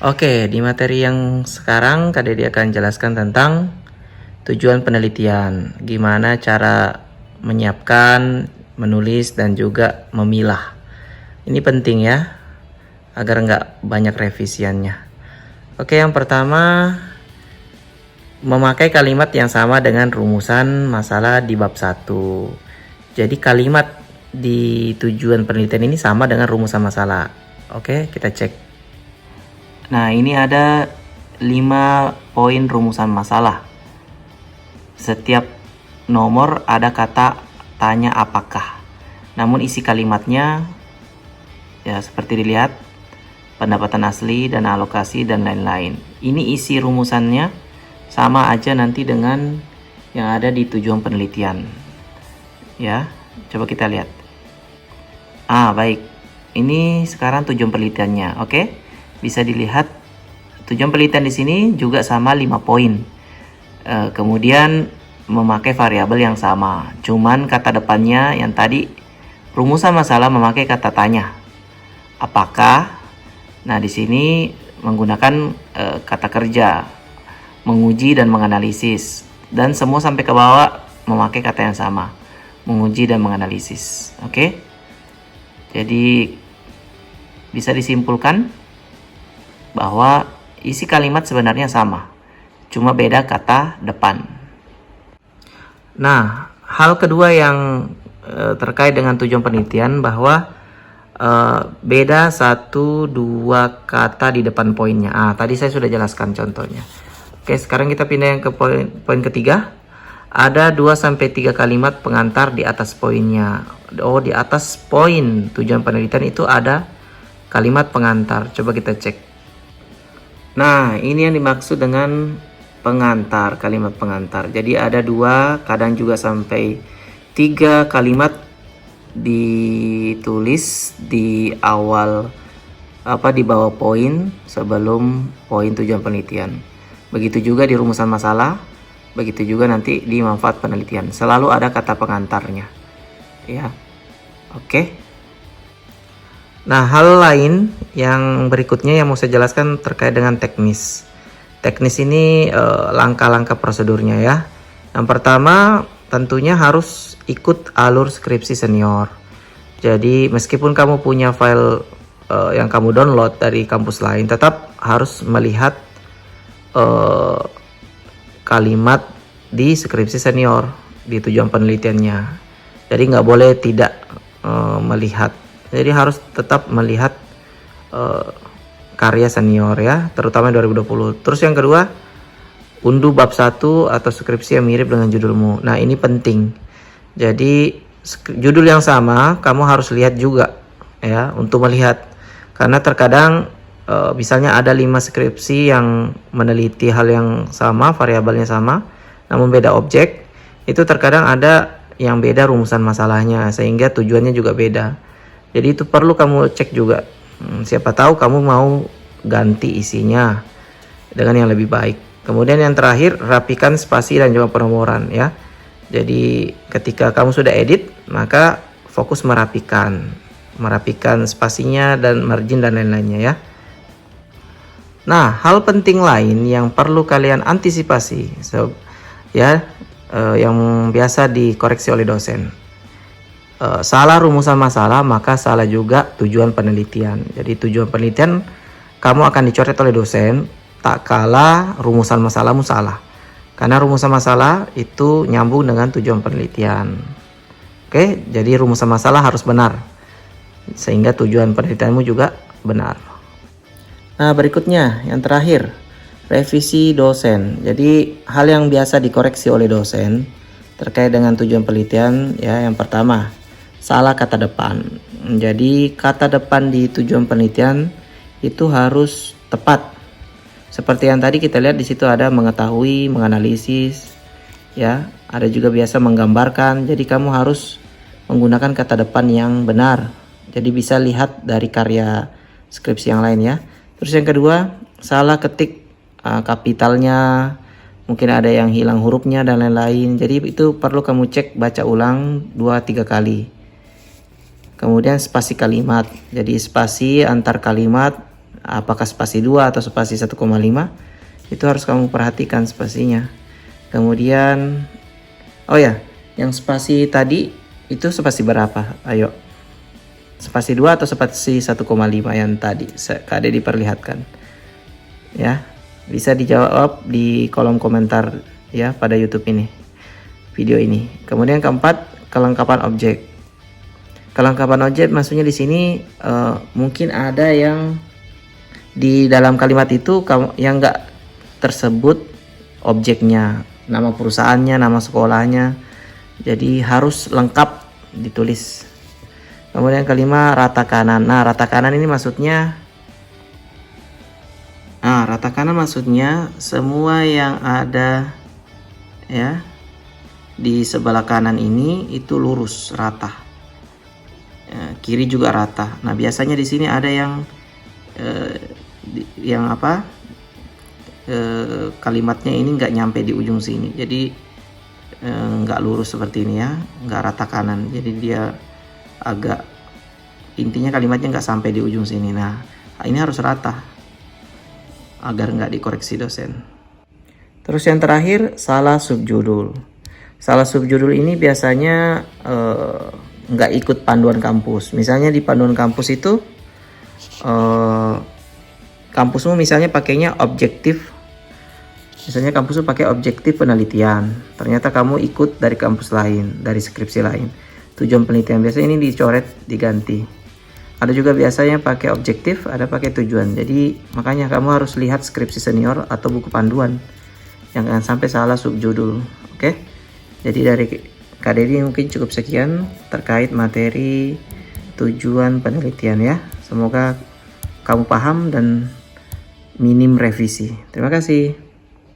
Oke, di materi yang sekarang Kak Dedi akan jelaskan tentang tujuan penelitian. Gimana cara menyiapkan, menulis, dan juga memilah. Ini penting ya, agar nggak banyak revisiannya. Oke, yang pertama, memakai kalimat yang sama dengan rumusan masalah di bab 1. Jadi kalimat di tujuan penelitian ini sama dengan rumusan masalah. Oke, kita cek. Nah, ini ada 5 poin rumusan masalah. Setiap nomor ada kata tanya apakah. Namun isi kalimatnya ya seperti dilihat, pendapatan asli, dana alokasi, dan lain-lain. Ini isi rumusannya sama aja nanti dengan yang ada di tujuan penelitian. Ya, coba kita lihat. Baik. Ini sekarang tujuan penelitiannya. Oke. Bisa dilihat tujuan penelitian di sini juga sama 5 poin. Kemudian memakai variabel yang sama. Cuman kata depannya yang tadi rumusan masalah memakai kata tanya. Apakah? Nah, di sini menggunakan kata kerja, menguji dan menganalisis. Dan semua sampai ke bawah memakai kata yang sama, menguji dan menganalisis. Oke? Jadi bisa disimpulkan bahwa isi kalimat sebenarnya sama, cuma beda kata depan. Nah, hal kedua yang terkait dengan tujuan penelitian bahwa beda 1-2 kata di depan poinnya. Tadi saya sudah jelaskan contohnya. Oke, sekarang kita pindah yang ke poin ketiga. Ada 2-3 kalimat pengantar di atas poinnya. Di atas poin tujuan penelitian itu ada kalimat pengantar. Coba kita cek. Nah, ini yang dimaksud dengan pengantar, kalimat pengantar. Jadi ada 2, kadang juga sampai 3 kalimat ditulis di awal di bawah poin sebelum poin tujuan penelitian. Begitu juga di rumusan masalah, begitu juga nanti di manfaat penelitian. Selalu ada kata pengantarnya. Ya. Oke. Nah, hal lain yang berikutnya yang mau saya jelaskan terkait dengan teknis. Teknis ini langkah-langkah prosedurnya ya. Yang pertama tentunya harus ikut alur skripsi senior. Jadi meskipun kamu punya file yang kamu download dari kampus lain, tetap harus melihat kalimat di skripsi senior di tujuan penelitiannya. Jadi nggak boleh tidak melihat. Jadi harus tetap melihat karya senior ya, terutama 2020. Terus yang kedua, unduh bab 1 atau skripsi yang mirip dengan judulmu. Nah, ini penting. Jadi judul yang sama kamu harus lihat juga ya untuk melihat. Karena terkadang misalnya ada 5 skripsi yang meneliti hal yang sama, variabelnya sama, namun beda objek. Itu terkadang ada yang beda rumusan masalahnya sehingga tujuannya juga beda. Jadi itu perlu kamu cek juga. Siapa tahu kamu mau ganti isinya dengan yang lebih baik. Kemudian yang terakhir, rapikan spasi dan juga penomoran ya. Jadi ketika kamu sudah edit, maka fokus merapikan spasinya dan margin dan lain-lainnya ya. Nah, hal penting lain yang perlu kalian antisipasi yang biasa dikoreksi oleh dosen. Salah rumusan masalah maka salah juga tujuan penelitian. Jadi tujuan penelitian kamu akan dicoret oleh dosen tak kala rumusan masalahmu salah. Karena rumusan masalah itu nyambung dengan tujuan penelitian. Oke, jadi rumusan masalah harus benar sehingga tujuan penelitianmu juga benar. Nah, berikutnya yang terakhir, revisi dosen. Jadi hal yang biasa dikoreksi oleh dosen terkait dengan tujuan penelitian ya, yang pertama, salah kata depan. Jadi kata depan di tujuan penelitian itu harus tepat. Seperti yang tadi kita lihat di situ ada mengetahui, menganalisis, ya. Ada juga biasa menggambarkan. Jadi kamu harus menggunakan kata depan yang benar. Jadi bisa lihat dari karya skripsi yang lain ya. Terus yang kedua, salah ketik kapitalnya. Mungkin ada yang hilang hurufnya dan lain-lain. Jadi itu perlu kamu cek, baca ulang 2-3 kali. Kemudian spasi kalimat. Jadi spasi antar kalimat apakah spasi 2 atau spasi 1,5, itu harus kamu perhatikan spasinya. Kemudian oh ya, yang spasi tadi itu spasi berapa? Ayo, spasi 2 atau spasi 1,5 yang tadi Kak Dedi perlihatkan ya. Bisa dijawab di kolom komentar ya pada YouTube ini, video ini. Kemudian keempat, kelengkapan objek. Kelengkapan objek maksudnya di sini mungkin ada yang di dalam kalimat itu yang enggak tersebut objeknya, nama perusahaannya, nama sekolahnya. Jadi harus lengkap ditulis. Kemudian kelima, rata kanan. Nah, rata kanan ini maksudnya semua yang ada ya di sebelah kanan ini itu lurus, rata. Kiri juga rata. Nah, biasanya di sini ada yang kalimatnya ini nggak nyampe di ujung sini, jadi nggak lurus seperti ini ya, nggak rata kanan, jadi dia agak, intinya kalimatnya nggak sampai di ujung sini. Nah, ini harus rata agar nggak dikoreksi dosen. Terus yang terakhir, salah subjudul. Salah subjudul ini biasanya nggak ikut panduan kampus. Misalnya di panduan kampus itu kampusmu misalnya pakainya objektif, misalnya kampusmu pakai objektif penelitian, ternyata kamu ikut dari kampus lain, dari skripsi lain, tujuan penelitian, biasanya ini dicoret, diganti. Ada juga biasanya pakai objektif, ada pakai tujuan. Jadi makanya kamu harus lihat skripsi senior atau buku panduan, jangan sampai salah subjudul. Oke, jadi dari Kak Dedi mungkin cukup sekian terkait materi tujuan penelitian ya. Semoga kamu paham dan minim revisi. Terima kasih.